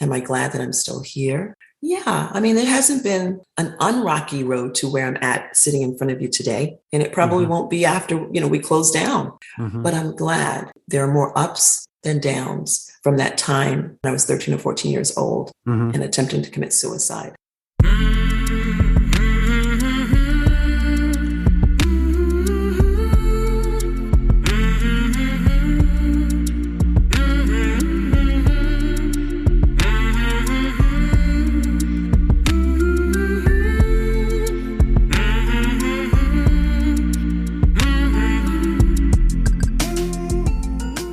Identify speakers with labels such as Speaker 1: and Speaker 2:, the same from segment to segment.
Speaker 1: Am I glad that I'm still here? Yeah. I mean, it hasn't been an unrocky road to where I'm at sitting in front of you today. And it probably won't be after, we close down. But I'm glad there are more ups than downs from that time when I was 13 or 14 years old and attempting to commit suicide.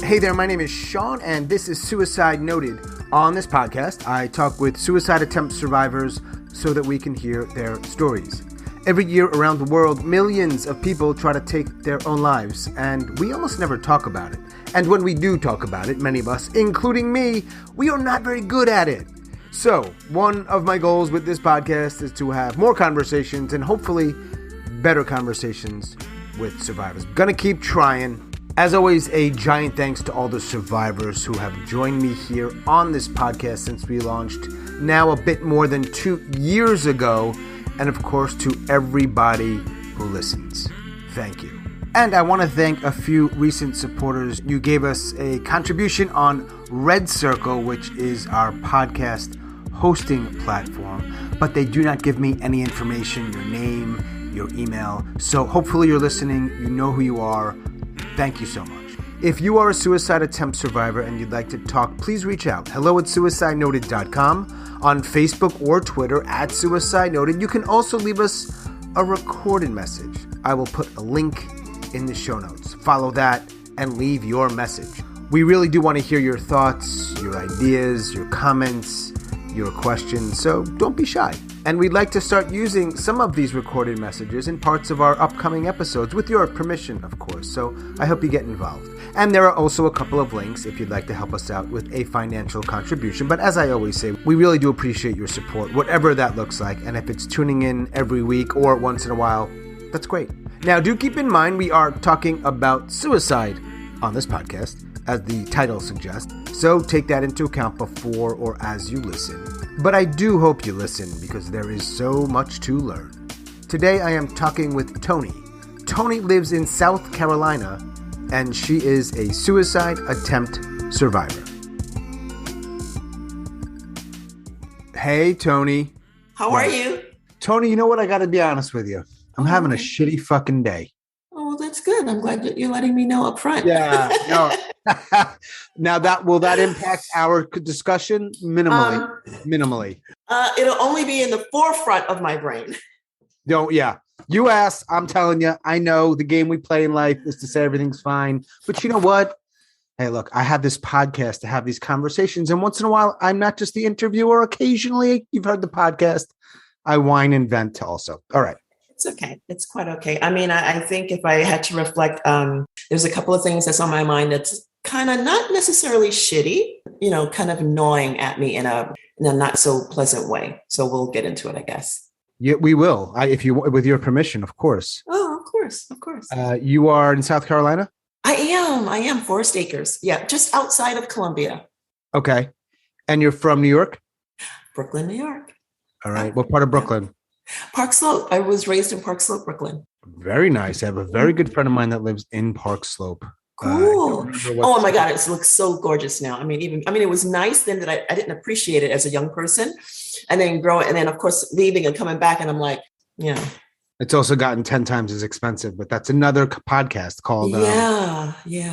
Speaker 2: Hey there, my name is Sean, and this is Suicide Noted. On this podcast, I talk with suicide attempt survivors so that we can hear their stories. Every year around the world, millions of people try to take their own lives, and we almost never talk about it. And when we do talk about it, many of us, including me, we are not very good at it. So, one of my goals with this podcast is to have more conversations and hopefully better conversations with survivors. Gonna keep trying. As always, a giant thanks to all the survivors who have joined me here on this podcast since we launched now a bit more than 2 years ago. And of course, to everybody who listens. Thank you. And I want to thank a few recent supporters. You gave us a contribution on Red Circle, which is our podcast hosting platform, but they do not give me any information, your name, your email. So hopefully you're listening. You know who you are. Thank you so much. If you are a suicide attempt survivor and you'd like to talk, please reach out. hello@suicidenoted.com, on Facebook or Twitter @suicidenoted. You can also leave us a recorded message. I will put a link in the show notes. Follow that and leave your message. We really do want to hear your thoughts, your ideas, your comments, your questions, so don't be shy. And we'd like to start using some of these recorded messages in parts of our upcoming episodes, with your permission, of course, so I hope you get involved. And there are also a couple of links if you'd like to help us out with a financial contribution. But as I always say, we really do appreciate your support, whatever that looks like. And if it's tuning in every week or once in a while, that's great. Now, do keep in mind we are talking about suicide on this podcast, as the title suggests, so take that into account before or as you listen. But I do hope you listen because there is so much to learn. Today I am talking with Toni. Toni lives in South Carolina, and she is a suicide attempt survivor. Hey, Toni.
Speaker 1: How are you?
Speaker 2: Toni, you know what? I got to be honest with you. I'm having a shitty fucking day.
Speaker 1: Oh, well, that's good. I'm glad that you're letting me know up front.
Speaker 2: Yeah. No. Now, will that impact our discussion? Minimally.
Speaker 1: It'll only be in the forefront of my brain.
Speaker 2: Yeah. You asked, I'm telling you, I know the game we play in life is to say everything's fine. But you know what? Hey, look, I have this podcast to have these conversations. And once in a while, I'm not just the interviewer. Occasionally, you've heard the podcast, I whine and vent also. All right.
Speaker 1: It's okay. It's quite okay. I mean, I think if I had to reflect, there's a couple of things that's on my mind that's kind of not necessarily shitty, kind of gnawing at me in a not so pleasant way. So we'll get into it, I guess.
Speaker 2: Yeah, we will. If you, with your permission, of course.
Speaker 1: Oh, of course.
Speaker 2: You are in South Carolina?
Speaker 1: I am. Forest Acres. Yeah. Just outside of Columbia.
Speaker 2: Okay. And you're from New York?
Speaker 1: Brooklyn, New York.
Speaker 2: All right. What part of Brooklyn?
Speaker 1: Park Slope. I was raised in Park Slope, Brooklyn.
Speaker 2: Very nice. I have a very good friend of mine that lives in Park Slope.
Speaker 1: Cool. Oh my God. It looks so gorgeous now. I mean, it was nice then that I didn't appreciate it as a young person, and then growing. And then of course leaving and coming back. And I'm like,
Speaker 2: it's also gotten 10 times as expensive, but that's another podcast called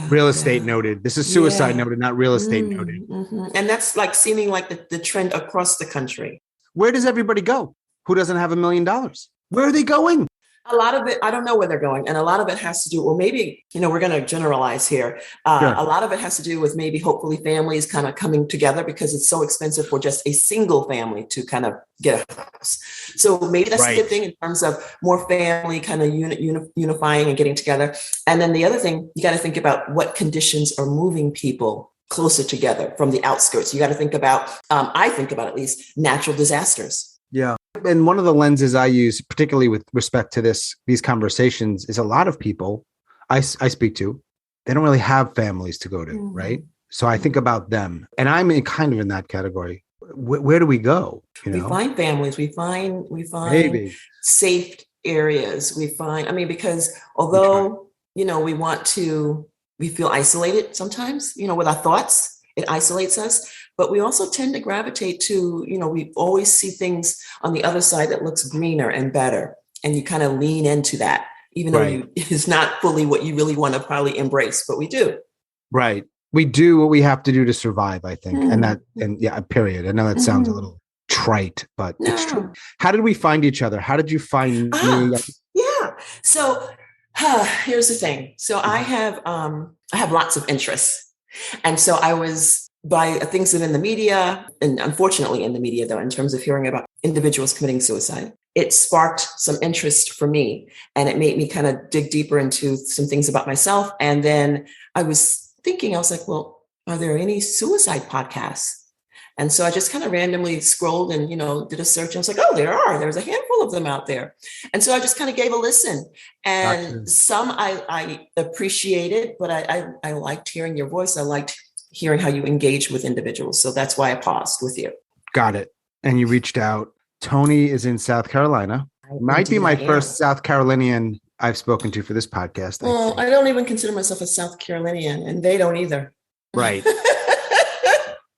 Speaker 2: Real Estate Noted. This is Suicide Noted, not Real Estate Noted.
Speaker 1: Mm-hmm. And that's like seeming like the trend across the country.
Speaker 2: Where does everybody go? Who doesn't have $1 million? Where are they going?
Speaker 1: A lot of it, I don't know where they're going. And a lot of it has to do, well, maybe, we're going to generalize here.
Speaker 2: Sure.
Speaker 1: A lot of it has to do with maybe hopefully families kind of coming together because it's so expensive for just a single family to kind of get a house. So maybe that's a good thing in terms of more family kind of unifying and getting together. And then the other thing, you got to think about what conditions are moving people closer together from the outskirts. You got to think about, I think about at least natural disasters.
Speaker 2: Yeah. And one of the lenses I use, particularly with respect to these conversations, is a lot of people I speak to, they don't really have families to go to, right? So I think about them, and I'm kind of in that category. where do we go?
Speaker 1: We find families, we find
Speaker 2: Maybe.
Speaker 1: safe areas. Because although, we feel isolated sometimes, with our thoughts, it isolates us, but we also tend to gravitate to, we always see things on the other side that looks greener and better. And you kind of lean into that, even though it's not fully what you really want to probably embrace, but we do.
Speaker 2: Right. We do what we have to do to survive, I think. Period. I know that sounds a little trite, but it's true. How did we find each other? How did you find me?
Speaker 1: Yeah. So here's the thing. So I have lots of interests. And so I was by things that in the media, and unfortunately in the media, though, in terms of hearing about individuals committing suicide, it sparked some interest for me. And it made me kind of dig deeper into some things about myself. And then I was like, well, are there any suicide podcasts? And so I just kind of randomly scrolled and, did a search. And I was like, oh, there's a handful of them out there. And so I just kind of gave a listen, and some I appreciated, but I liked hearing your voice. I liked hearing how you engage with individuals. So that's why I paused with you.
Speaker 2: Got it. And you reached out. Toni is in South Carolina. Might be my first South Carolinian I've spoken to for this podcast.
Speaker 1: Well, I don't even consider myself a South Carolinian, and they don't either.
Speaker 2: Right.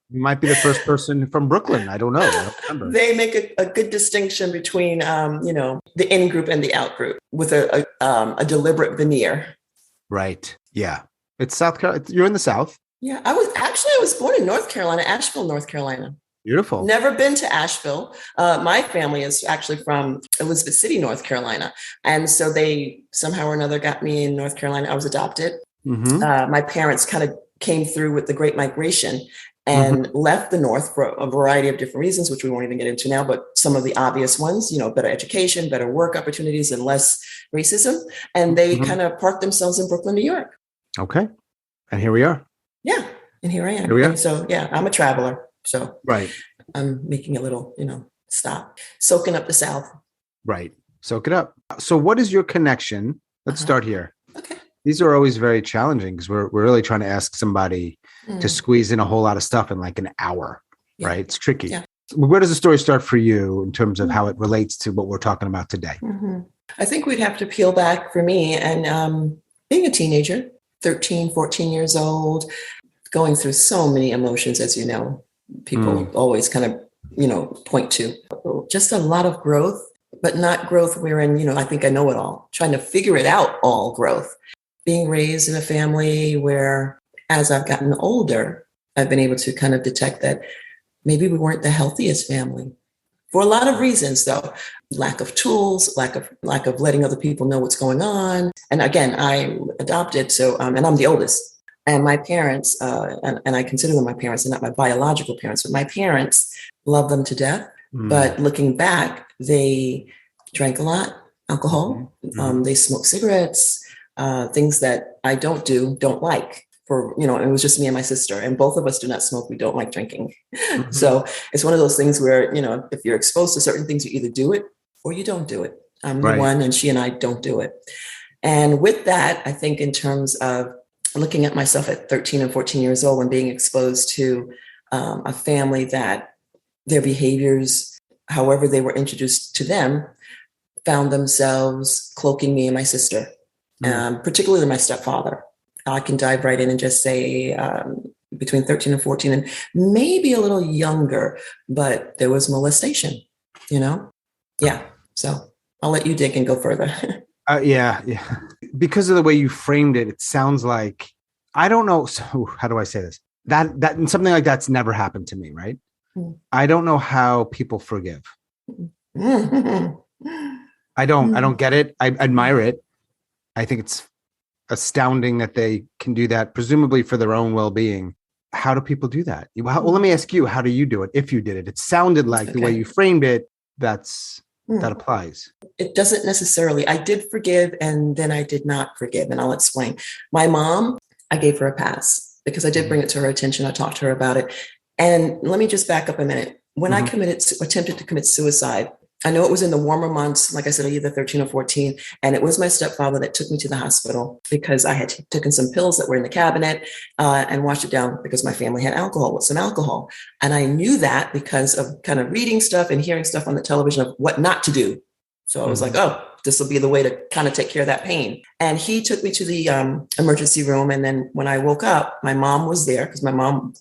Speaker 2: You might be the first person from Brooklyn. I don't know. I don't remember.
Speaker 1: They make a good distinction between, the in group and the out group with a deliberate veneer.
Speaker 2: Right. Yeah. It's South Carolina. You're in the South.
Speaker 1: Yeah. I was born in North Carolina, Asheville, North Carolina.
Speaker 2: Beautiful.
Speaker 1: Never been to Asheville. My family is actually from Elizabeth City, North Carolina. And so they somehow or another got me in North Carolina. I was adopted. Mm-hmm. My parents kind of came through with the Great Migration and left the North for a variety of different reasons, which we won't even get into now, but some of the obvious ones, better education, better work opportunities, and less racism. And they kind of parked themselves in Brooklyn, New York.
Speaker 2: Okay. And here we are.
Speaker 1: Yeah. And here I am.
Speaker 2: Here we are.
Speaker 1: And so, I'm a traveler. So I'm making a little, stop, soaking up the South.
Speaker 2: Right. Soak it up. So what is your connection? Let's start here.
Speaker 1: Okay.
Speaker 2: These are always very challenging because we're really trying to ask somebody to squeeze in a whole lot of stuff in like an hour, right? It's tricky. Yeah. Where does the story start for you in terms of how it relates to what we're talking about today?
Speaker 1: I think we'd have to peel back for me. And being a teenager, 13, 14 years old, going through so many emotions, as you know, people always kind of, point to just a lot of growth, but not growth wherein, I think I know it all, trying to figure it out, all growth. Being raised in a family where, as I've gotten older, I've been able to kind of detect that maybe we weren't the healthiest family for a lot of reasons, though. Lack of tools, lack of letting other people know what's going on. And again, I'm adopted, so and I'm the oldest. And my parents, and I consider them my parents, and not my biological parents, but my parents, love them to death. But looking back, they drank a lot, alcohol. They smoked cigarettes. Things that I don't like and it was just me and my sister, and both of us do not smoke. We don't like drinking. So it's one of those things where, if you're exposed to certain things, you either do it or you don't do it. I'm the one, and she and I don't do it. And with that, I think in terms of looking at myself at 13 and 14 years old and being exposed to a family that their behaviors, however they were introduced to them, found themselves cloaking me and my sister. Particularly my stepfather. I can dive right in and just say between 13 and 14 and maybe a little younger, but there was molestation, Yeah. So I'll let you dig and go further.
Speaker 2: Yeah. Because of the way you framed it, it sounds like, I don't know. So how do I say this? That something like that's never happened to me, right? I don't know how people forgive. I don't get it. I admire it. I think it's astounding that they can do that, presumably for their own well-being. How do people do that? Well, let me ask you, how do you do it? If you did it, it sounded like the way you framed it, that applies.
Speaker 1: It doesn't necessarily. I did forgive, and then I did not forgive. And I'll explain. My mom, I gave her a pass because I did bring it to her attention. I talked to her about it. And let me just back up a minute. When I attempted to commit suicide, I know it was in the warmer months, like I said, either 13 or 14. And it was my stepfather that took me to the hospital because I had taken some pills that were in the cabinet and washed it down because my family had alcohol with some alcohol. And I knew that because of kind of reading stuff and hearing stuff on the television of what not to do. So I was like, oh, this will be the way to kind of take care of that pain. And he took me to the emergency room. And then when I woke up, my mom was there because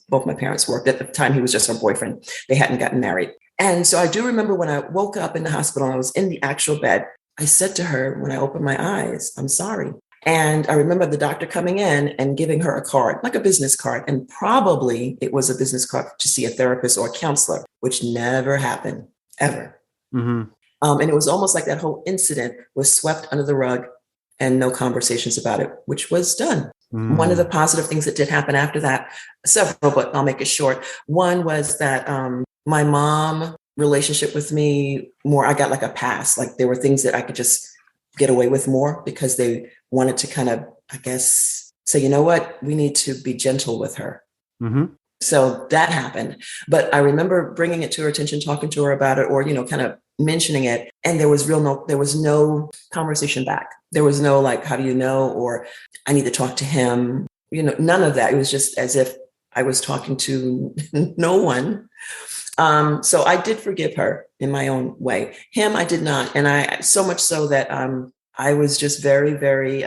Speaker 1: both my parents worked. At the time, he was just her boyfriend. They hadn't gotten married. And so I do remember when I woke up in the hospital and I was in the actual bed, I said to her, when I opened my eyes, I'm sorry. And I remember the doctor coming in and giving her a card, like a business card. And probably it was a business card to see a therapist or a counselor, which never happened, ever.
Speaker 2: Mm-hmm.
Speaker 1: And it was almost like that whole incident was swept under the rug and no conversations about it, which was done. Mm. One of the positive things that did happen after that, several, but I'll make it short. One was that my mom relationship with me more, I got like a pass. Like there were things that I could just get away with more because they wanted to kind of, I guess, say, you know what, we need to be gentle with her. Mm-hmm. So that happened. But I remember bringing it to her attention, talking to her about it, or, kind of mentioning it. And there was no conversation back. There was no like, how do you know? Or I need to talk to him. None of that. It was just as if I was talking to no one. So I did forgive her in my own way. Him, I did not. And I, so much so that I was just very, very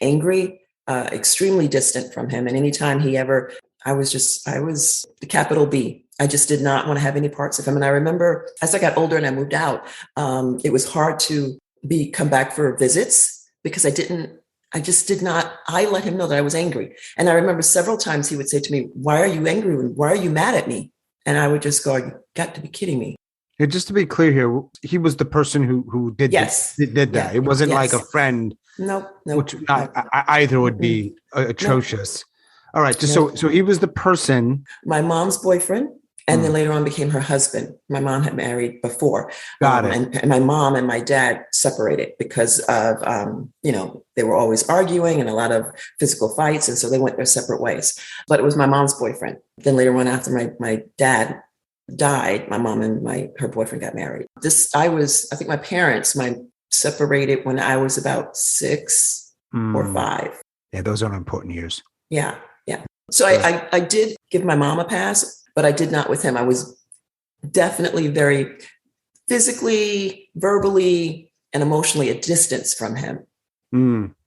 Speaker 1: angry, extremely distant from him. And anytime I was the capital B. I just did not want to have any parts of him. And I remember as I got older and I moved out, it was hard to come back for visits because I let him know that I was angry. And I remember several times he would say to me, why are you angry? Why are you mad at me? And I would just go, you got to be kidding me.
Speaker 2: Yeah, just to be clear here, he was the person who did
Speaker 1: yes.
Speaker 2: did that. Yeah. It wasn't like a friend.
Speaker 1: No.
Speaker 2: Which either would be atrocious. All right. So he was the person.
Speaker 1: My mom's boyfriend. And then later on became her husband. My mom had married before.
Speaker 2: Got it.
Speaker 1: And my mom and my dad separated because of, they were always arguing and a lot of physical fights. And so they went their separate ways. But it was my mom's boyfriend. Then later on, after my dad died, my mom and her boyfriend got married. I think my parents separated when I was about 6 or 5.
Speaker 2: Yeah, those are important years.
Speaker 1: Yeah. So I did give my mom a pass. But I did not with him. I was definitely very physically, verbally, and emotionally a distance from him.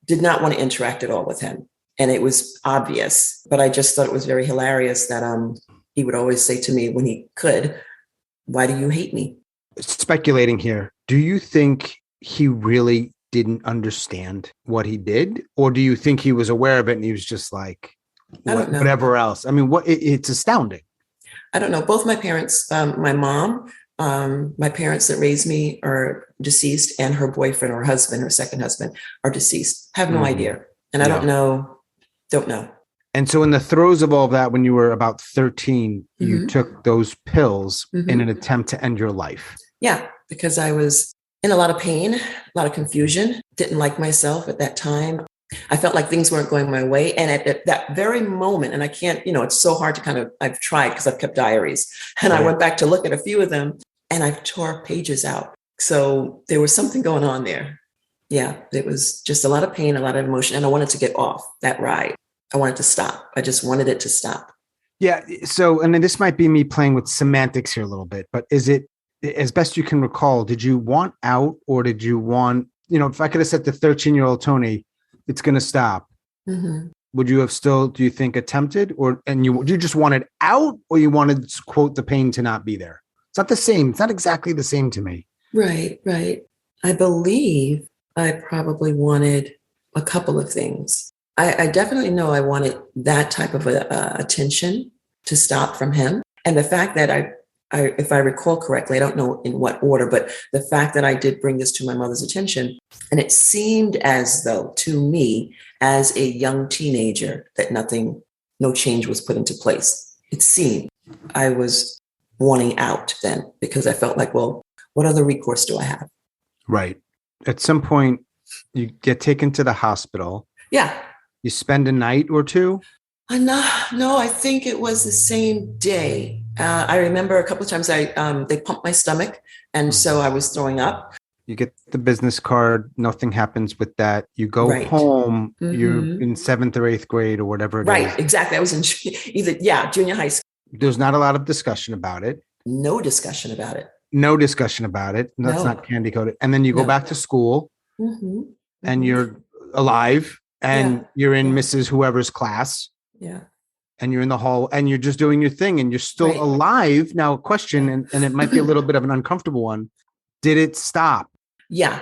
Speaker 1: Did not want to interact at all with him. And it was obvious. But I just thought it was very hilarious that he would always say to me when he could, why do you hate me?
Speaker 2: Speculating here, do you think he really didn't understand what he did? Or do you think he was aware of it and he was just like, whatever else? I mean, it's astounding.
Speaker 1: I don't know. Both my parents, my mom, my parents that raised me are deceased, and her boyfriend or husband or second husband are deceased. Have no idea. And I don't know. And
Speaker 2: so in the throes of all of that, when you were about 13, you took those pills in an attempt to end your life.
Speaker 1: Yeah, because I was in a lot of pain, a lot of confusion, didn't like myself at that time. I felt like things weren't going my way. And at that very moment, and I can't, it's so hard to I've tried because I've kept diaries. And I went back to look at a few of them and I tore pages out. So there was something going on there. Yeah, it was just a lot of pain, a lot of emotion. And I wanted to get off that ride. I wanted to stop. I just wanted it to stop.
Speaker 2: Yeah. So, and this might be me playing with semantics here a little bit, but is it, as best you can recall, did you want out or did you want, if I could have said to 13-year-old Toni, it's going to stop. Would you have still, do you think, attempted you just wanted out or you wanted, quote, the pain to not be there? It's not the same. It's not exactly the same to me.
Speaker 1: Right. I believe I probably wanted a couple of things. I definitely know I wanted that type of attention to stop from him. And the fact that if I recall correctly, I don't know in what order, but the fact that I did bring this to my mother's attention, and it seemed as though to me as a young teenager that no change was put into place. It seemed I was wanting out then because I felt like, well, what other recourse do I have?
Speaker 2: Right. At some point you get taken to the hospital.
Speaker 1: Yeah.
Speaker 2: You spend a night or two?
Speaker 1: No, I think it was the same day I remember a couple of times they pumped my stomach, and so I was throwing up.
Speaker 2: You get the business card. Nothing happens with that. You go home. You're in 7th or 8th grade or whatever it is.
Speaker 1: Right, exactly. I was in junior high school.
Speaker 2: There's not a lot of discussion about it.
Speaker 1: No discussion about it.
Speaker 2: No discussion about it. That's not candy coated. And then you go back to school and you're alive and you're in Mrs. Whoever's class.
Speaker 1: Yeah.
Speaker 2: And you're in the hall and you're just doing your thing and you're still alive. Now, a question, and it might be a little bit of an uncomfortable one. Did it stop?
Speaker 1: Yeah,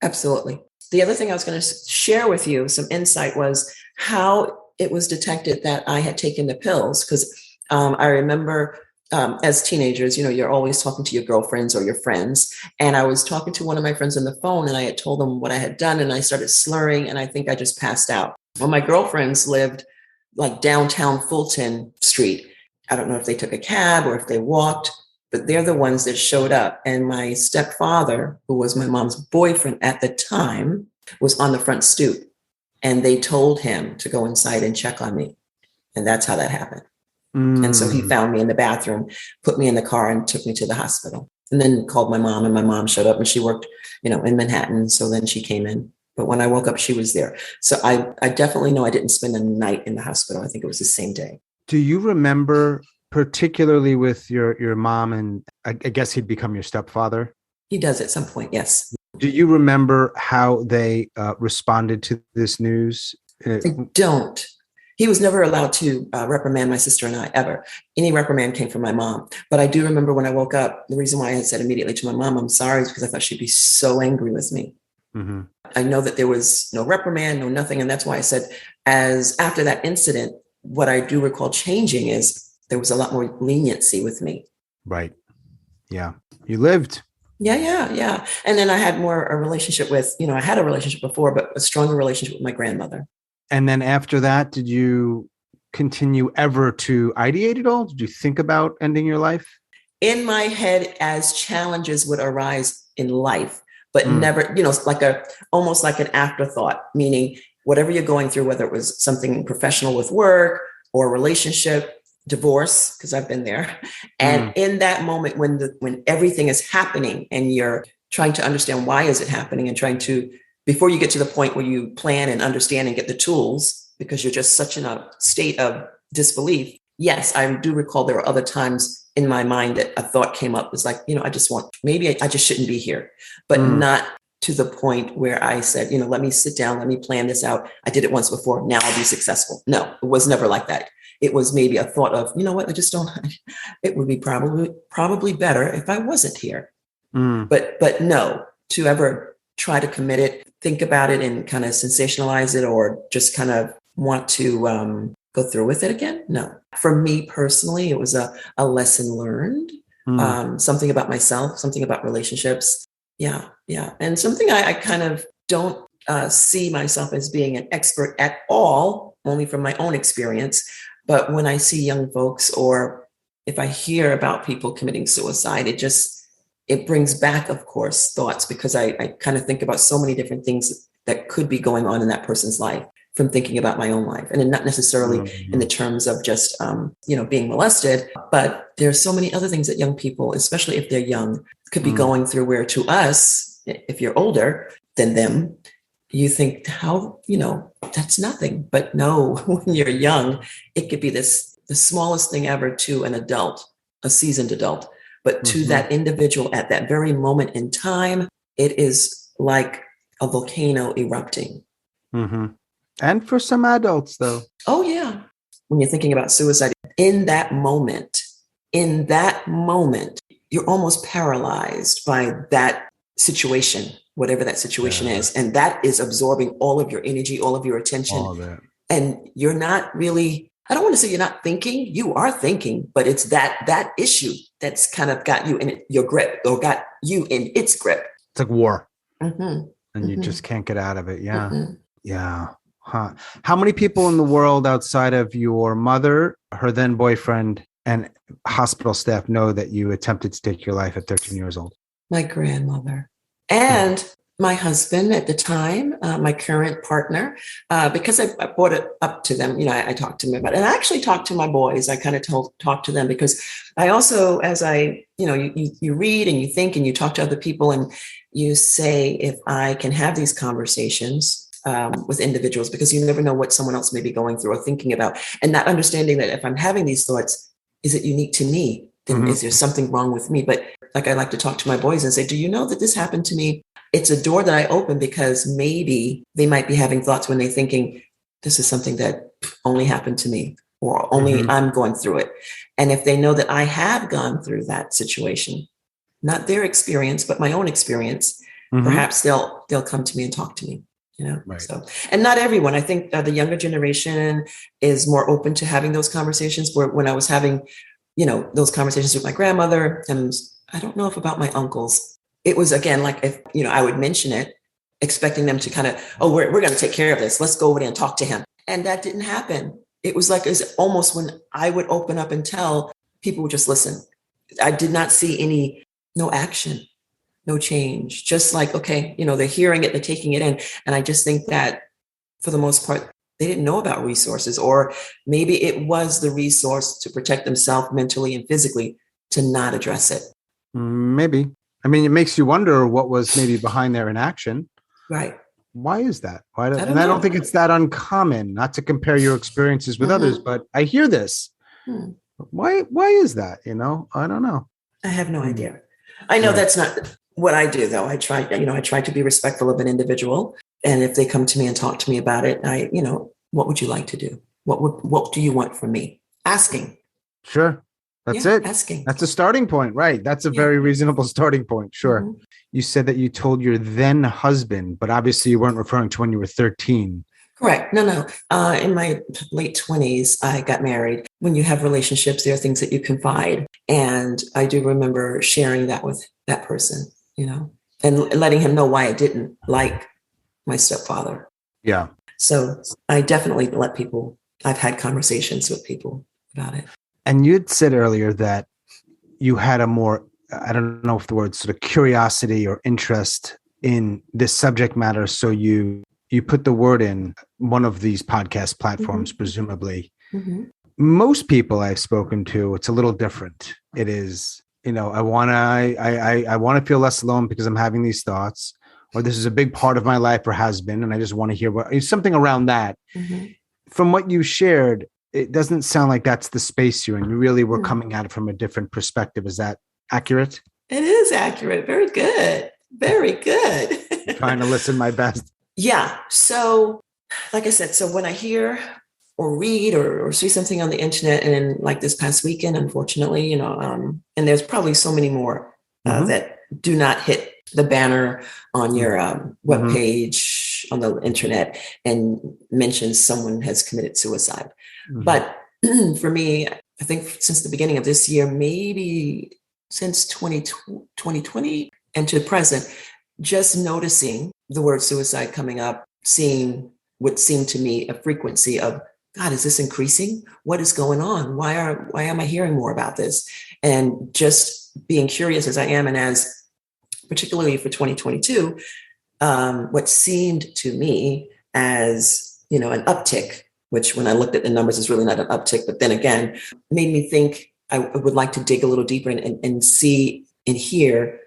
Speaker 1: absolutely. The other thing I was going to share with you, some insight, was how it was detected that I had taken the pills. Because I remember as teenagers, you're always talking to your girlfriends or your friends. And I was talking to one of my friends on the phone and I had told them what I had done and I started slurring and I think I just passed out. Well, my girlfriends lived like downtown Fulton Street. I don't know if they took a cab or if they walked, but they're the ones that showed up. And my stepfather, who was my mom's boyfriend at the time, was on the front stoop. And they told him to go inside and check on me. And that's how that happened. And so he found me in the bathroom, put me in the car and took me to the hospital. And then called my mom and my mom showed up and she worked, in Manhattan. So then she came in. But when I woke up, she was there. So I definitely know I didn't spend a night in the hospital. I think it was the same day.
Speaker 2: Do you remember, particularly with your mom, and I guess he'd become your stepfather?
Speaker 1: He does at some point, yes.
Speaker 2: Do you remember how they responded to this news?
Speaker 1: I don't. He was never allowed to reprimand my sister and I ever. Any reprimand came from my mom. But I do remember when I woke up, the reason why I had said immediately to my mom, I'm sorry, is because I thought she'd be so angry with me. Mm-hmm. I know that there was no reprimand, no nothing. And that's why I said, as after that incident, what I do recall changing is there was a lot more leniency with me.
Speaker 2: Right. Yeah. You lived.
Speaker 1: Yeah. And then I had more a relationship with, I had a relationship before, but a stronger relationship with my grandmother.
Speaker 2: And then after that, did you continue ever to ideate at all? Did you think about ending your life?
Speaker 1: In my head, as challenges would arise in life, but never, almost like an afterthought, meaning whatever you're going through, whether it was something professional with work or relationship, divorce, because I've been there. And in that moment, when everything is happening and you're trying to understand why is it happening and trying to, before you get to the point where you plan and understand and get the tools, because you're just such in a state of disbelief. Yes, I do recall there were other times in my mind that a thought came up. It's like, maybe I just shouldn't be here, but not to the point where I said, let me sit down, let me plan this out. I did it once before. Now I'll be successful. No, it was never like that. It was maybe a thought of, I just don't, it would be probably better if I wasn't here. But no, to ever try to commit it, think about it and kind of sensationalize it or just kind of want to go through with it again. No, for me personally, it was a lesson learned, something about myself, something about relationships. Yeah. And something I kind of don't see myself as being an expert at all, only from my own experience. But when I see young folks or if I hear about people committing suicide, it brings back, of course, thoughts because I kind of think about so many different things that could be going on in that person's life from thinking about my own life. And not necessarily in the terms of just, being molested, but there's so many other things that young people, especially if they're young, could be going through where to us, if you're older than them, you think that's nothing. But no, when you're young, it could be the smallest thing ever to an adult, a seasoned adult. But to that individual at that very moment in time, it is like a volcano erupting.
Speaker 2: Mm-hmm. And for some adults, though.
Speaker 1: Oh, yeah. When you're thinking about suicide, in that moment, you're almost paralyzed by that situation, whatever that situation is. And that is absorbing all of your energy, all of your attention.
Speaker 2: All of that.
Speaker 1: And you're not really, I don't want to say you're not thinking, you are thinking, but it's that issue that's kind of got you in your grip or got you in its grip.
Speaker 2: It's like war.
Speaker 1: Mm-hmm.
Speaker 2: And you just can't get out of it. Yeah. Mm-hmm. Yeah. Huh. How many people in the world outside of your mother, her then boyfriend, and hospital staff know that you attempted to take your life at 13 years old?
Speaker 1: My grandmother and my husband at the time, my current partner, because I brought it up to them. I talked to them about it. And I actually talked to my boys. I kind of talked to them because I also, as you read and you think and you talk to other people and you say, if I can have these conversations with individuals, because you never know what someone else may be going through or thinking about, and not understanding that if I'm having these thoughts, is it unique to me? Then is there something wrong with me? But like I like to talk to my boys and say, do you know that this happened to me? It's a door that I open because maybe they might be having thoughts when they're thinking, this is something that only happened to me or only I'm going through it. And if they know that I have gone through that situation, not their experience, but my own experience, perhaps they'll come to me and talk to me.
Speaker 2: Right.
Speaker 1: So, and not everyone. I think the younger generation is more open to having those conversations. Where when I was having, those conversations with my grandmother, and I don't know if about my uncles, it was again like if I would mention it, expecting them to kind of, oh, we're going to take care of this. Let's go over there and talk to him, and that didn't happen. It was like it's almost when I would open up and tell, people would just listen. I did not see no action. No change, just like, okay, they're hearing it, they're taking it in. And I just think that for the most part, they didn't know about resources, or maybe it was the resource to protect themselves mentally and physically to not address it.
Speaker 2: Maybe. I mean, it makes you wonder what was maybe behind their inaction.
Speaker 1: Right.
Speaker 2: Why is that?
Speaker 1: I
Speaker 2: don't think it's that uncommon, not to compare your experiences with others, but I hear this. Why is that? I don't know. I
Speaker 1: have no idea. I know that's not what I do, though. I try to be respectful of an individual. And if they come to me and talk to me about it, what would you like to do? What do you want from me? Asking.
Speaker 2: Sure. That's it.
Speaker 1: Asking.
Speaker 2: That's a starting point, right? That's a very reasonable starting point. Sure. You said that you told your then husband, but obviously you weren't referring to when you were 13.
Speaker 1: Correct. No. In my late 20s, I got married. When you have relationships, there are things that you confide. And I do remember sharing that with that person, and letting him know why I didn't like my stepfather.
Speaker 2: Yeah.
Speaker 1: So I definitely I've had conversations with people about it.
Speaker 2: And you'd said earlier that you had a more, I don't know if the word sort of curiosity or interest in this subject matter. So you put the word in one of these podcast platforms, presumably. Most people I've spoken to, it's a little different. It is, I want to feel less alone because I'm having these thoughts, or this is a big part of my life or has been, and I just want to hear something around that. From what you shared, it doesn't sound like that's the space you're in. You really were coming at it from a different perspective. Is that accurate?
Speaker 1: It is accurate. Very good. Very good.
Speaker 2: I'm trying to listen my best.
Speaker 1: Yeah. So, like I said, when I hear or read or see something on the internet, and like this past weekend, unfortunately, and there's probably so many more that do not hit the banner on your webpage on the internet and mention someone has committed suicide. But for me, I think since the beginning of this year, maybe since 2020 and to present, just noticing the word suicide coming up, seeing what seemed to me a frequency of, God, is this increasing? What is going on? Why am I hearing more about this? And just being curious as I am, and as particularly for 2022, what seemed to me as, an uptick, which when I looked at the numbers is really not an uptick, but then again, made me think I would like to dig a little deeper and see and hear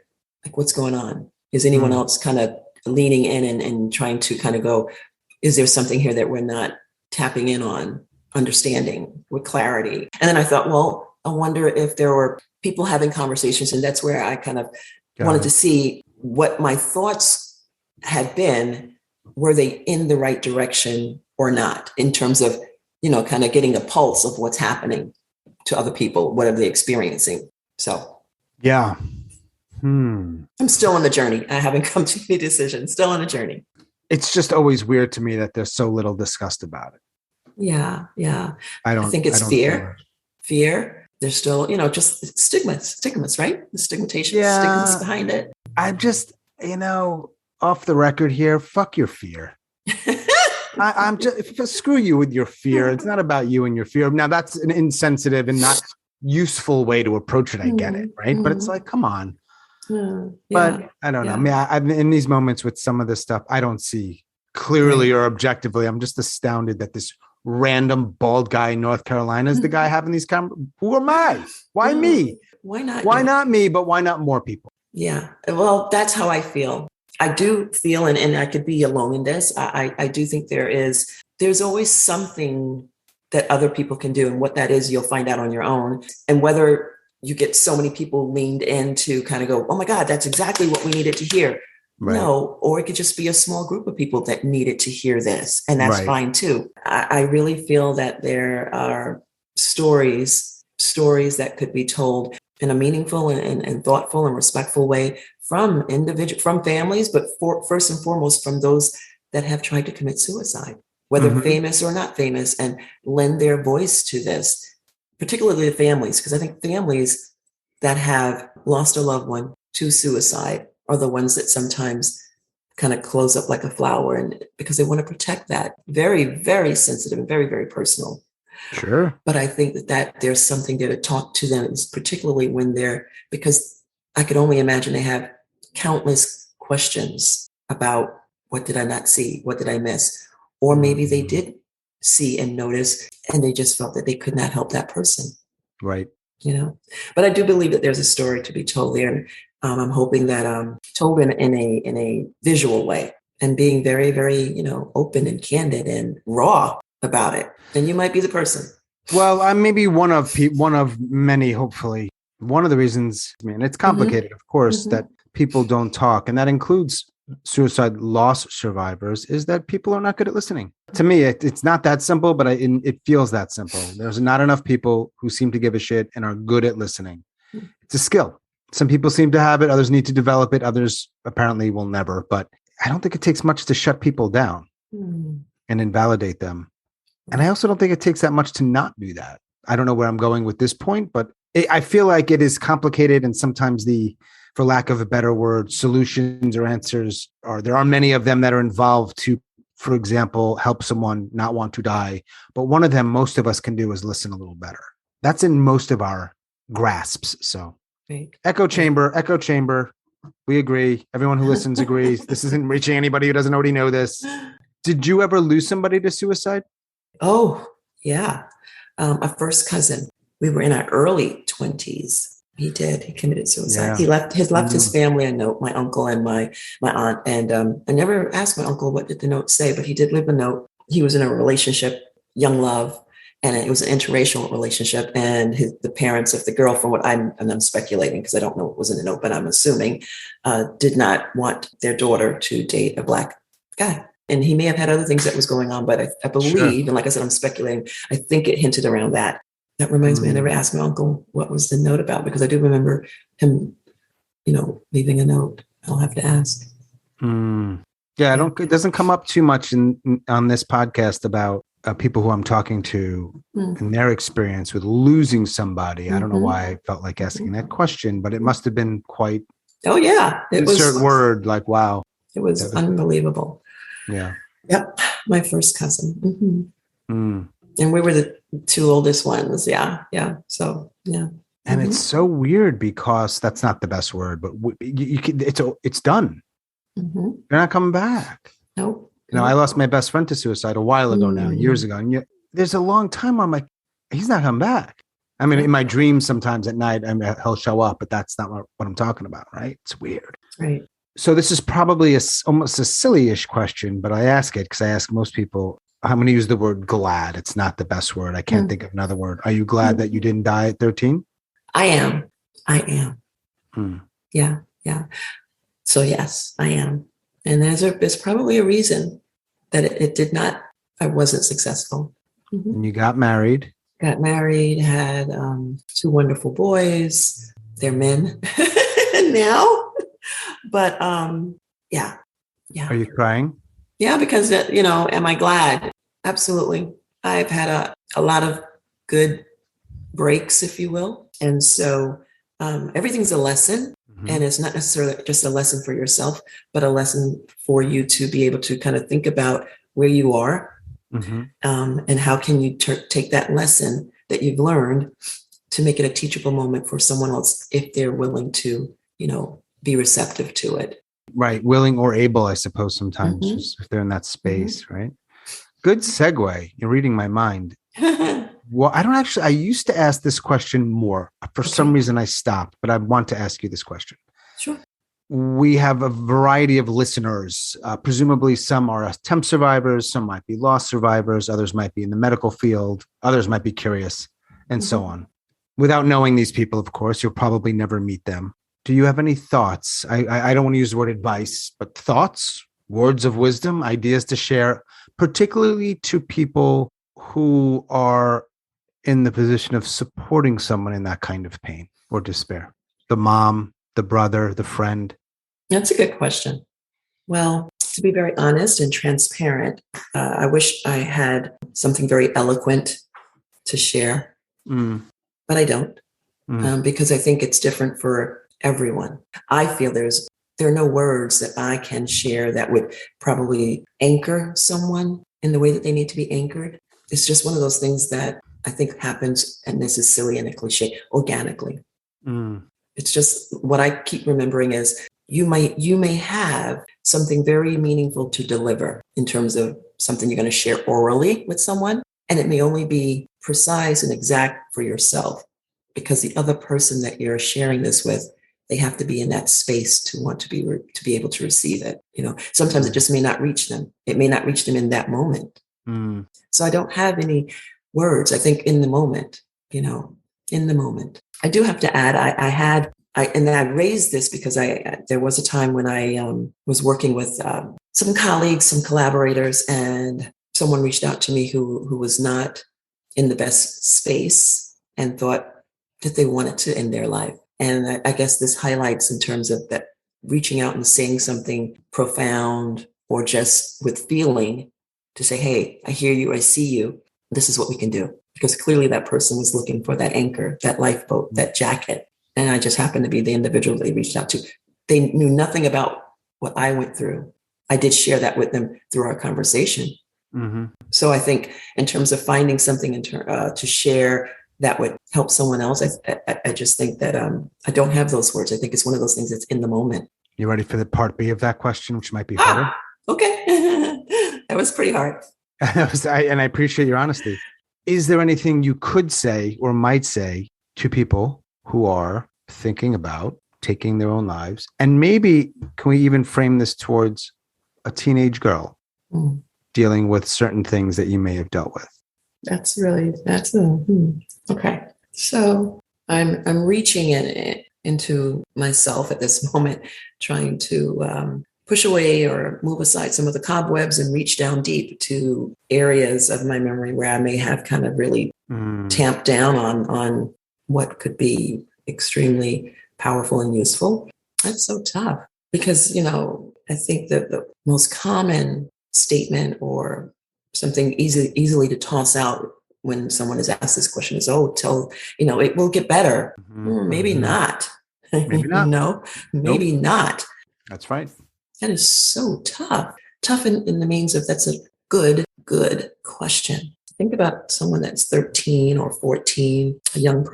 Speaker 1: like what's going on. Is anyone else kind of leaning in and trying to kind of go, is there something here that we're not tapping in on, understanding with clarity? And then I thought, well, I wonder if there were people having conversations, and that's where I kind of wanted to see what my thoughts had been. Were they in the right direction or not, in terms of, kind of getting a pulse of what's happening to other people? What are they experiencing? So,
Speaker 2: yeah.
Speaker 1: I'm still on the journey. I haven't come to any decision. Still on a journey.
Speaker 2: It's just always weird to me that there's so little discussed about it.
Speaker 1: Yeah.
Speaker 2: I
Speaker 1: think it's fear. Fear. There's still, just stigmas, right? The stigmas behind it.
Speaker 2: I'm just, off the record here, fuck your fear. I'm just, screw you with your fear. It's not about you and your fear. Now that's an insensitive and not useful way to approach it. I get it. Right. But it's like, come on. But I don't know. I mean, I'm in these moments with some of this stuff, I don't see clearly or objectively. I'm just astounded that this random bald guy in North Carolina is the guy having these Who am I? Why me?
Speaker 1: Why not?
Speaker 2: Why not me? But why not more people?
Speaker 1: Yeah. Well, that's how I feel. I do feel, and I could be alone in this. I do think there's always something that other people can do. And what that is, you'll find out on your own. And whether you get so many people leaned in to kind of go, oh my God, that's exactly what we needed to hear. Right. No, or it could just be a small group of people that needed to hear this. And that's fine too. I really feel that there are stories that could be told in a meaningful and thoughtful and respectful way from families, but first and foremost from those that have tried to commit suicide, whether famous or not famous, and lend their voice to this. Particularly the families, because I think families that have lost a loved one to suicide are the ones that sometimes kind of close up like a flower, and because they want to protect that. Very, very sensitive and very, very personal.
Speaker 2: Sure.
Speaker 1: But I think that there's something there to talk to them, particularly when because I could only imagine they have countless questions about what did I not see? What did I miss? Or maybe they did see and notice, and they just felt that they could not help that person.
Speaker 2: Right.
Speaker 1: But I do believe that there's a story to be told there. And I'm hoping that told in a visual way, and being very, very, open and candid and raw about it. Then you might be the person.
Speaker 2: Well, I'm maybe one of many, hopefully. One of the reasons, it's complicated, of course, that people don't talk, and that includes suicide loss survivors, is that people are not good at listening. To me, it's not that simple, but it feels that simple. There's not enough people who seem to give a shit and are good at listening. It's a skill. Some people seem to have it. Others need to develop it. Others apparently will never. But I don't think it takes much to shut people down and invalidate them. And I also don't think it takes that much to not do that. I don't know where I'm going with this point, but I feel like it is complicated, and sometimes for lack of a better word, solutions or answers there are many of them that are involved to, for example, help someone not want to die. But one of them most of us can do is listen a little better. That's in most of our grasps. So echo chamber. We agree. Everyone who listens agrees. This isn't reaching anybody who doesn't already know this. Did you ever lose somebody to suicide?
Speaker 1: Oh, yeah. A first cousin. We were in our early 20s. He did. He committed suicide. Yeah. He left his family a note, my uncle and my aunt. And I never asked my uncle what did the note say, but he did leave a note. He was in a relationship, young love, and it was an interracial relationship. And the parents of the girl, from what I'm speculating, because I don't know what was in the note, but I'm assuming, did not want their daughter to date a Black guy. And he may have had other things that was going on, but I believe, and like I said, I'm speculating, I think it hinted around that. That reminds me, I never asked my uncle what was the note about, because I do remember him, leaving a note. I'll have to ask.
Speaker 2: Yeah, it doesn't come up too much on this podcast about people who I'm talking to and their experience with losing somebody. I don't know why I felt like asking that question, but it must have been quite.
Speaker 1: Oh yeah,
Speaker 2: insert word, like wow.
Speaker 1: It was unbelievable.
Speaker 2: Yeah.
Speaker 1: Yep, my first cousin. And we were the two oldest ones. Yeah. So yeah.
Speaker 2: And it's so weird because that's not the best word, but it's done. You're not coming back.
Speaker 1: Nope.
Speaker 2: I lost my best friend to suicide a while ago now, years ago. And there's a long time where I'm like, he's not coming back. I mean, in my dreams, sometimes at night, he'll show up, but that's not what I'm talking about, right? It's weird.
Speaker 1: Right.
Speaker 2: So this is probably almost a silly-ish question, but I ask it because I ask most people, I'm going to use the word glad. It's not the best word. I can't think of another word. Are you glad that you didn't die at 13? I
Speaker 1: am. Yeah. So yes, I am. And there's probably a reason that it did not, I wasn't successful.
Speaker 2: And you got married.
Speaker 1: Had 2 wonderful boys. They're men now. But yeah.
Speaker 2: Are you crying?
Speaker 1: Yeah, because, am I glad? Absolutely. I've had a lot of good breaks, if you will. And so everything's a lesson. And it's not necessarily just a lesson for yourself, but a lesson for you to be able to kind of think about where you are and how can you take that lesson that you've learned to make it a teachable moment for someone else if they're willing to, be receptive to it.
Speaker 2: Right. Willing or able, I suppose, sometimes, just if they're in that space, right? Good segue. You're reading my mind. Well, I used to ask this question more. For some reason, I stopped, but I want to ask you this question.
Speaker 1: Sure.
Speaker 2: We have a variety of listeners. Presumably, some are attempt survivors, some might be loss survivors, others might be in the medical field, others might be curious, and so on. Without knowing these people, of course, you'll probably never meet them. Do you have any thoughts? I don't want to use the word advice, but thoughts, words of wisdom, ideas to share, particularly to people who are in the position of supporting someone in that kind of pain or despair? The mom, the brother, the friend?
Speaker 1: That's a good question. Well, to be very honest and transparent, I wish I had something very eloquent to share, but I don't, because I think it's different for everyone. I feel there are no words that I can share that would probably anchor someone in the way that they need to be anchored. It's just one of those things that I think happens, and this is silly and a cliche, organically. It's just what I keep remembering is you may have something very meaningful to deliver in terms of something you're going to share orally with someone, and it may only be precise and exact for yourself because the other person that you're sharing this with, they have to be in that space to want to be able to receive it. Sometimes it just may not reach them. It may not reach them in that moment. So I don't have any words. I think in the moment, in the moment. I do have to add, I raised this because there was a time when I was working with some colleagues, some collaborators, and someone reached out to me who was not in the best space and thought that they wanted to end their life. And I guess this highlights in terms of that reaching out and saying something profound or just with feeling to say, hey, I hear you, I see you. This is what we can do. Because clearly that person was looking for that anchor, that lifeboat, that jacket. And I just happened to be the individual they reached out to. They knew nothing about what I went through. I did share that with them through our conversation. So I think in terms of finding something to share that would help someone else, I just think that I don't have those words. I think it's one of those things that's in the moment.
Speaker 2: You ready for the part B of that question, which might be harder?
Speaker 1: Okay. That was pretty hard.
Speaker 2: And I appreciate your honesty. Is there anything you could say or might say to people who are thinking about taking their own lives? And maybe can we even frame this towards a teenage girl dealing with certain things that you may have dealt with?
Speaker 1: Okay. So I'm reaching into myself at this moment, trying to push away or move aside some of the cobwebs and reach down deep to areas of my memory where I may have kind of really tamped down on what could be extremely powerful and useful. That's so tough because, I think that the most common statement or something easily to toss out when someone is asked this question is, it will get better. Maybe not.
Speaker 2: Maybe not.
Speaker 1: No, maybe not.
Speaker 2: That's right.
Speaker 1: That is so tough. Tough in the means of that's a good question. Think about someone that's 13 or 14, a younger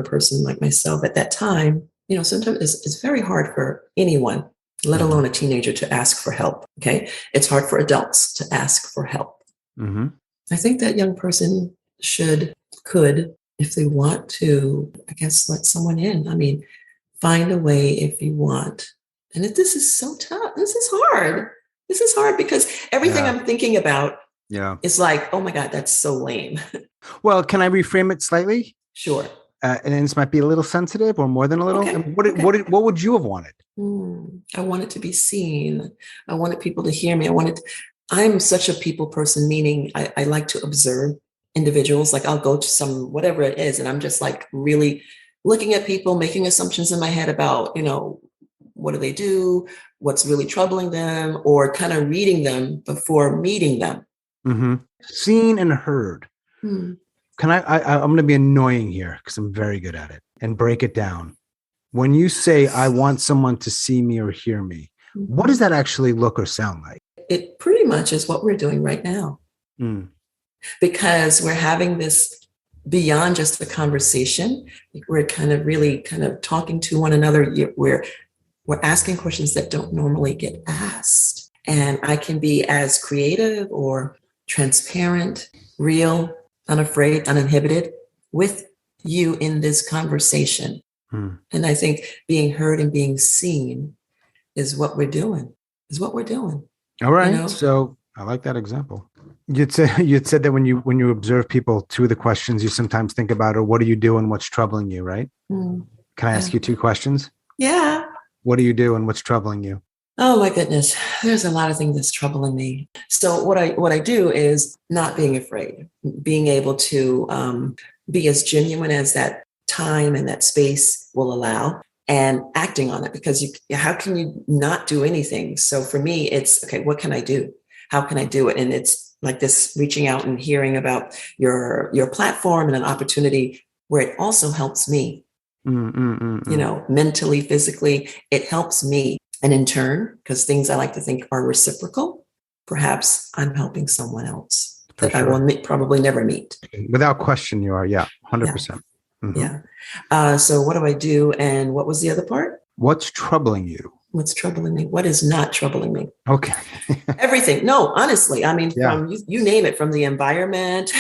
Speaker 1: person like myself at that time. Sometimes it's very hard for anyone, let alone a teenager, to ask for help. Okay. It's hard for adults to ask for help. I think that young person could, if they want to, I guess, let someone in. I mean, find a way if you want. And this is so tough. This is hard. This is hard because everything I'm thinking about is like, oh my God, that's so lame.
Speaker 2: Well, can I reframe it slightly?
Speaker 1: Sure.
Speaker 2: And this might be a little sensitive or more than a little. Okay. What would you have wanted?
Speaker 1: I wanted to be seen. I wanted people to hear me. I'm such a people person, meaning I like to observe individuals. Like I'll go to some, whatever it is, and I'm just like really looking at people, making assumptions in my head about, what do they do? What's really troubling them? Or kind of reading them before meeting them.
Speaker 2: Seen and heard. Can I'm going to be annoying here because I'm very good at it and break it down. When you say, I want someone to see me or hear me, what does that actually look or sound like?
Speaker 1: It pretty much is what we're doing right now. Because we're having this beyond just the conversation. We're kind of really talking to one another. We're We're asking questions that don't normally get asked. And I can be as creative or transparent, real, unafraid, uninhibited with you in this conversation. And I think being heard and being seen is what we're doing,
Speaker 2: All right.
Speaker 1: You know?
Speaker 2: So I like that example. You'd said that when you observe people, two of the questions you sometimes think about are, what do you do and what's troubling you, right? Can I ask you two questions?
Speaker 1: Yeah.
Speaker 2: What do you do and what's troubling you?
Speaker 1: Oh my goodness. There's a lot of things that's troubling me. So what I do is not being afraid, being able to be as genuine as that time and that space will allow, and acting on it, because how can you not do anything? So for me, it's okay, what can I do? How can I do it? And it's like this reaching out and hearing about your platform and an opportunity where it also helps me, mentally, physically, it helps me. And in turn, because things I like to think are reciprocal, perhaps I'm helping someone else that I will probably never meet.
Speaker 2: Without question, you are. Yeah, 100%.
Speaker 1: Yeah. So what do I do? And what was the other part?
Speaker 2: What's troubling you?
Speaker 1: What's troubling me? What is not troubling me?
Speaker 2: Okay.
Speaker 1: Everything. No, honestly, I mean, from you name it, from the environment,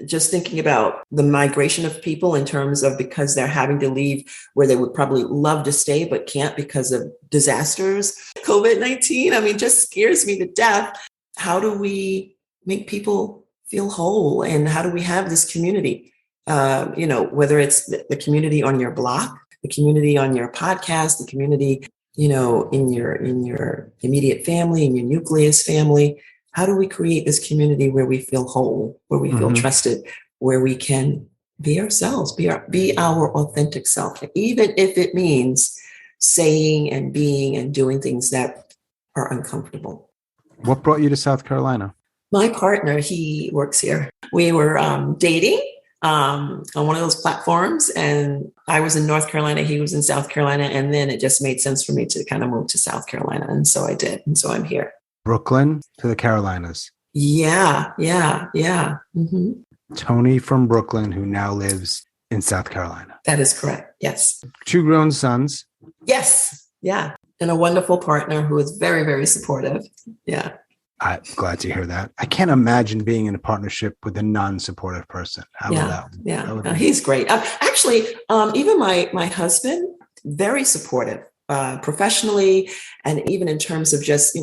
Speaker 1: just thinking about the migration of people in terms of, because they're having to leave where they would probably love to stay, but can't because of disasters. COVID-19, I mean, just scares me to death. How do we make people feel whole? And how do we have this community? Whether it's the community on your block, the community on your podcast, the community, in your immediate family, in your nucleus family. How do we create this community where we feel whole, where we feel trusted, where we can be ourselves, be our authentic self, even if it means saying and being and doing things that are uncomfortable.
Speaker 2: What brought you to South Carolina?
Speaker 1: My partner, he works here. We were dating on one of those platforms, and I was in North Carolina, he was in South Carolina, and then it just made sense for me to kind of move to South Carolina, and so I did, and so I'm here.
Speaker 2: Brooklyn to the Carolinas.
Speaker 1: Yeah. Mm-hmm.
Speaker 2: Toni from Brooklyn, who now lives in South Carolina.
Speaker 1: That is correct. Yes.
Speaker 2: 2 grown sons.
Speaker 1: Yes. Yeah. And a wonderful partner who is very, very supportive. Yeah.
Speaker 2: I'm glad to hear that. I can't imagine being in a partnership with a non-supportive person. How about that?
Speaker 1: Yeah. He's great. Actually, even my husband, very supportive, professionally, and even in terms of just,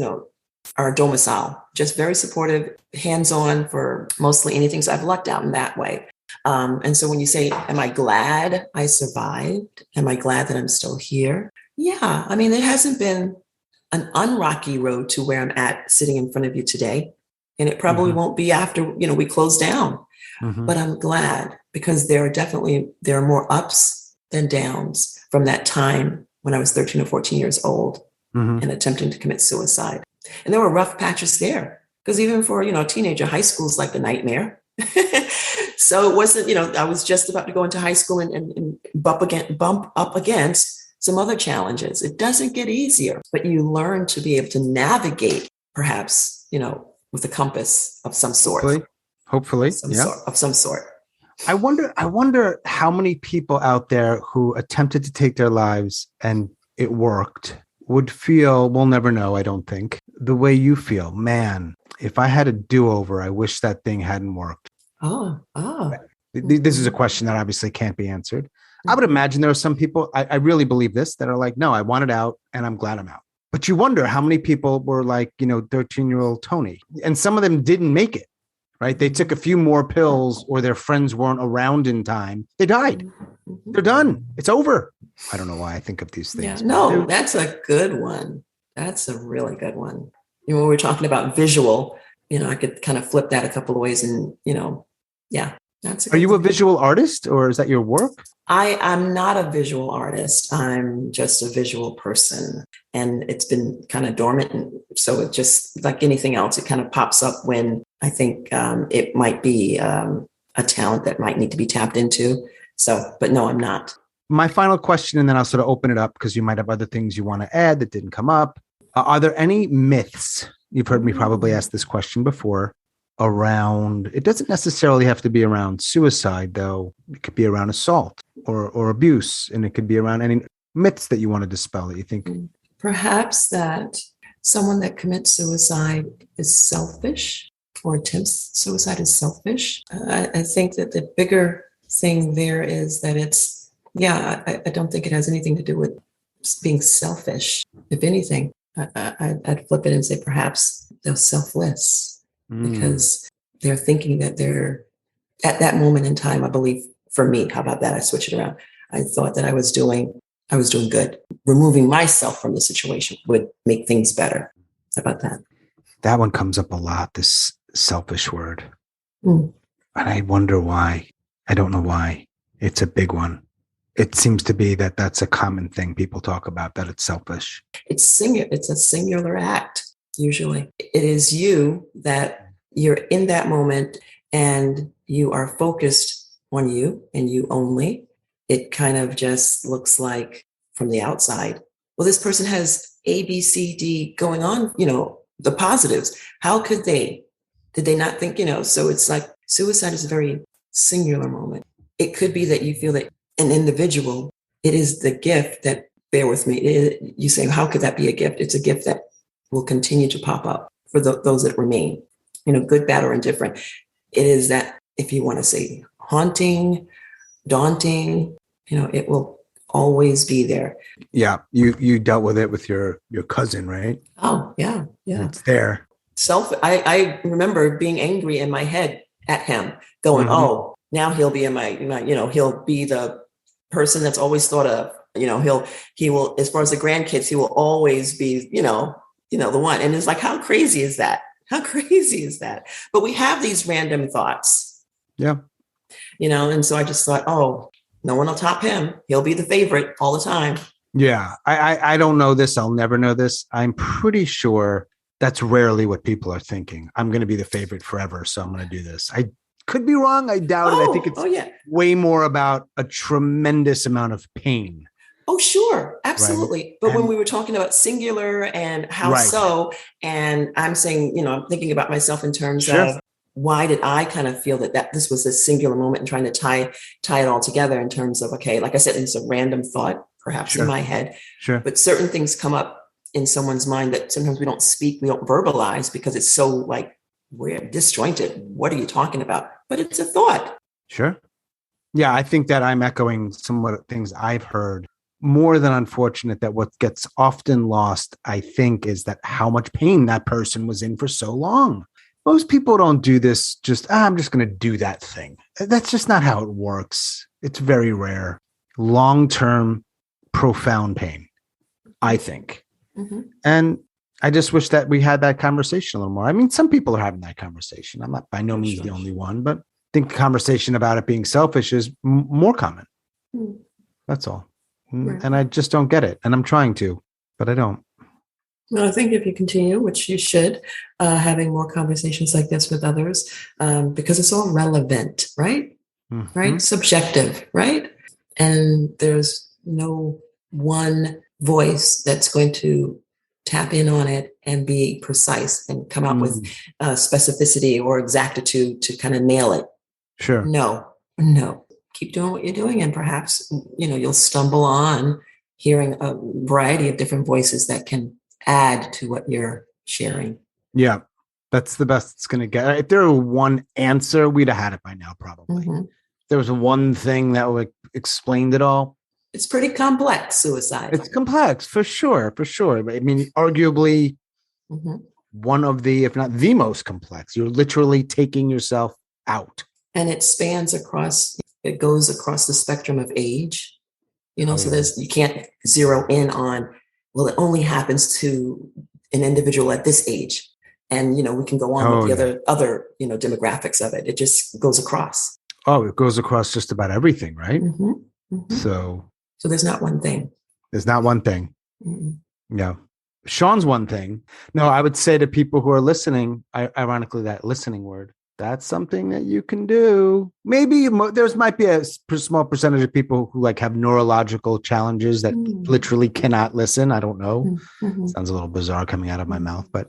Speaker 1: our domicile, just very supportive, hands-on for mostly anything. So I've lucked out in that way. And so when you say, am I glad I survived? Am I glad that I'm still here? Yeah. I mean, it hasn't been an unrocky road to where I'm at sitting in front of you today. And it probably won't be after, we close down, but I'm glad, because there are more ups than downs from that time when I was 13 or 14 years old and attempting to commit suicide. And there were rough patches there, because even for, a teenager, high school is like a nightmare. So it wasn't, I was just about to go into high school and bump up against some other challenges. It doesn't get easier, but you learn to be able to navigate, perhaps, with a compass of some sort.
Speaker 2: Hopefully.
Speaker 1: Of some sort.
Speaker 2: I wonder how many people out there who attempted to take their lives and it worked would feel, we'll never know, I don't think, the way you feel. Man, if I had a do-over, I wish that thing hadn't worked.
Speaker 1: Oh.
Speaker 2: This is a question that obviously can't be answered. I would imagine there are some people, I really believe this, that are like, no, I want it out and I'm glad I'm out. But you wonder how many people were like, 13-year-old Toni, and some of them didn't make it, right? They took a few more pills, or their friends weren't around in time. They died. They're done. It's over. I don't know why I think of these things.
Speaker 1: Yeah, no, that's a good one. That's a really good one. When we're talking about visual, I could kind of flip that a couple of ways, and, that's a good
Speaker 2: Are you
Speaker 1: thing.
Speaker 2: a visual artist, or is that your work?
Speaker 1: I'm not a visual artist. I'm just a visual person, and it's been kind of dormant. And so it just, like anything else, it kind of pops up when I think it might be a talent that might need to be tapped into. So, but no, I'm not.
Speaker 2: My final question, and then I'll sort of open it up because you might have other things you want to add that didn't come up. Are there any myths? You've heard me probably ask this question before, around, it doesn't necessarily have to be around suicide, though. It could be around assault or abuse, and it could be around any myths that you want to dispel that you think?
Speaker 1: Perhaps that someone that commits suicide is selfish or attempts suicide is selfish. I think that the bigger thing there is that I don't think it has anything to do with being selfish. If anything, I'd flip it and say perhaps they're selfless because they're thinking that they're at that moment in time. I believe for me, how about that? I switch it around. I thought that I was doing good. Removing myself from the situation would make things better. How about that?
Speaker 2: That one comes up a lot, this selfish word. And I wonder why. I don't know why. It's a big one. It seems to be that that's a common thing people talk about, that it's selfish.
Speaker 1: It's a singular act, usually. It is you that you're in that moment and you are focused on you and you only. It kind of just looks like from the outside, well, this person has A, B, C, D going on, the positives. How could did they not think, so it's like suicide is a very singular moment. It could be that you feel that an individual, it is the gift that, bear with me, you say, how could that be a gift? It's a gift that will continue to pop up for those that remain, good, bad, or indifferent. It is that, if you want to say haunting, daunting, it will always be there.
Speaker 2: Yeah. You dealt with it with your cousin, right?
Speaker 1: Oh, yeah. Yeah.
Speaker 2: It's there.
Speaker 1: I remember being angry in my head at him going, oh, now he'll be in my, he'll be the person that's always thought of, he will, as far as the grandkids, he will always be, the one. And it's like, how crazy is that? How crazy is that? But we have these random thoughts.
Speaker 2: Yeah.
Speaker 1: And so I just thought, oh, no one will top him. He'll be the favorite all the time.
Speaker 2: Yeah. I don't know this. I'll never know this. I'm pretty sure that's rarely what people are thinking. I'm going to be the favorite forever, so I'm going to do this. I could be wrong. I doubt it. I think it's way more about a tremendous amount of pain.
Speaker 1: Oh, sure. Absolutely. Right? But when we were talking about singular and how so, and I'm saying, I'm thinking about myself in terms of why did I kind of feel that this was a singular moment and trying to tie it all together in terms of, okay, like I said, it's a random thought, perhaps in my head, but certain things come up in someone's mind that sometimes we don't speak, we don't verbalize because it's so like we're disjointed. What are you talking about? But it's a thought.
Speaker 2: Sure. Yeah. I think that I'm echoing some of the things I've heard. More than unfortunate that what gets often lost, I think, is that how much pain that person was in for so long. Most people don't do this just, I'm just going to do that thing. That's just not how it works. It's very rare. Long-term, profound pain, I think. And I just wish that we had that conversation a little more. I mean, some people are having that conversation. I'm not by no means the only one, but I think the conversation about it being selfish is more common. That's all. Right. And I just don't get it. And I'm trying to, but I don't.
Speaker 1: Well, I think if you continue, which you should, having more conversations like this with others, because it's all relevant, right? Right? Subjective, right? And there's no one voice that's going to tap in on it and be precise and come out with specificity or exactitude to kind of nail it.
Speaker 2: Sure.
Speaker 1: No. Keep doing what you're doing. And perhaps, you'll stumble on hearing a variety of different voices that can add to what you're sharing.
Speaker 2: Yeah. That's the best it's going to get. If there were one answer, we'd have had it by now, probably. If there was one thing that would explain it all.
Speaker 1: It's pretty complex, suicide.
Speaker 2: It's complex, for sure. But I mean, arguably one of the, if not the most complex. You're literally taking yourself out. And
Speaker 1: it goes across the spectrum of age, so you can't zero in on, well, it only happens to an individual at this age. And, we can go on with the other, demographics of it. It just goes across.
Speaker 2: Oh, it goes across just about everything, right? So
Speaker 1: there's not one thing.
Speaker 2: Yeah. Sean's one thing. No, I would say to people who are listening, ironically, that listening word, that's something that you can do. Maybe might be a small percentage of people who have neurological challenges that literally cannot listen. I don't know. Sounds a little bizarre coming out of my mouth, but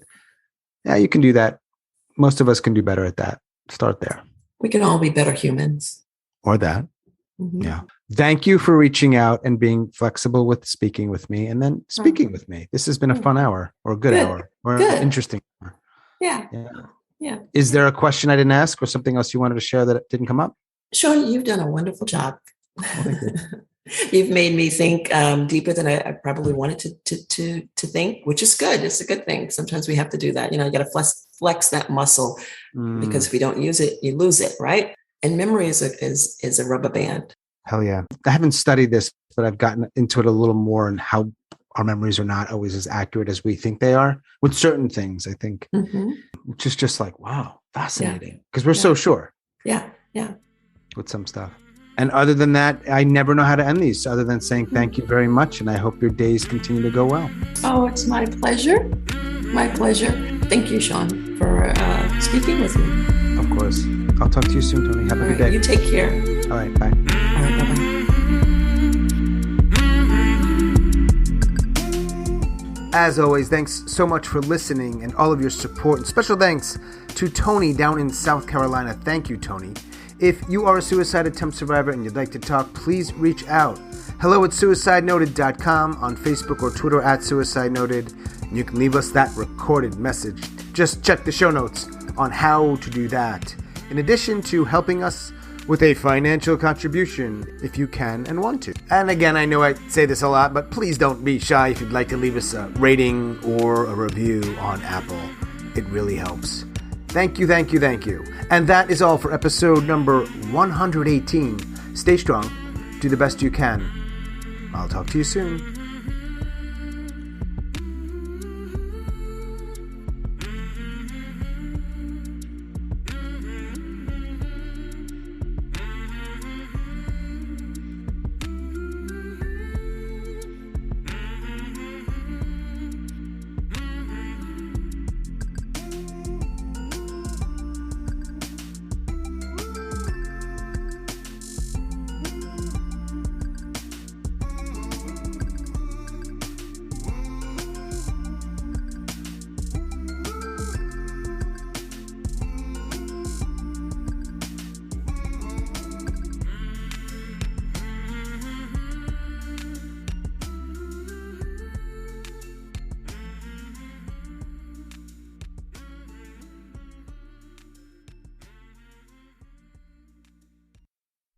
Speaker 2: yeah, you can do that. Most of us can do better at that. Start there.
Speaker 1: We can all be better humans.
Speaker 2: Or that.
Speaker 1: Mm-hmm.
Speaker 2: Yeah. Thank you for reaching out and being flexible with speaking with me and then speaking with me. This has been a fun hour or a good hour or an interesting hour.
Speaker 1: Yeah.
Speaker 2: Is there a question I didn't ask or something else you wanted to share that didn't come up?
Speaker 1: Sean, you've done a wonderful job. You've made me think deeper than I probably wanted to think, which is good. It's a good thing. Sometimes we have to do that. You got to flex that muscle because if we don't use it, you lose it, right? And memory is a rubber band.
Speaker 2: Hell yeah. I haven't studied this, but I've gotten into it a little more and how our memories are not always as accurate as we think they are with certain things, I think, which is just like, wow, fascinating. Because we're so sure.
Speaker 1: Yeah.
Speaker 2: With some stuff. And other than that, I never know how to end these other than saying thank you very much. And I hope your days continue to go well.
Speaker 1: Oh, it's my pleasure. My pleasure. Thank you, Sean, for speaking with me.
Speaker 2: Of course. I'll talk to you soon, Toni. Have a good day.
Speaker 1: You take care.
Speaker 2: All right. Bye.
Speaker 1: All right. Bye-bye.
Speaker 2: As always, thanks so much for listening and all of your support. And special thanks to Toni down in South Carolina. Thank you, Toni. If you are a suicide attempt survivor and you'd like to talk, please reach out. hello@suicidenoted.com, on Facebook or Twitter @suicidenoted. You can leave us that recorded message. Just check the show notes on how to do that. In addition to helping us with a financial contribution if you can and want to. And again, I know I say this a lot, but please don't be shy if you'd like to leave us a rating or a review on Apple. It really helps. Thank you. And that is all for episode number 118. Stay strong. Do the best you can. I'll talk to you soon.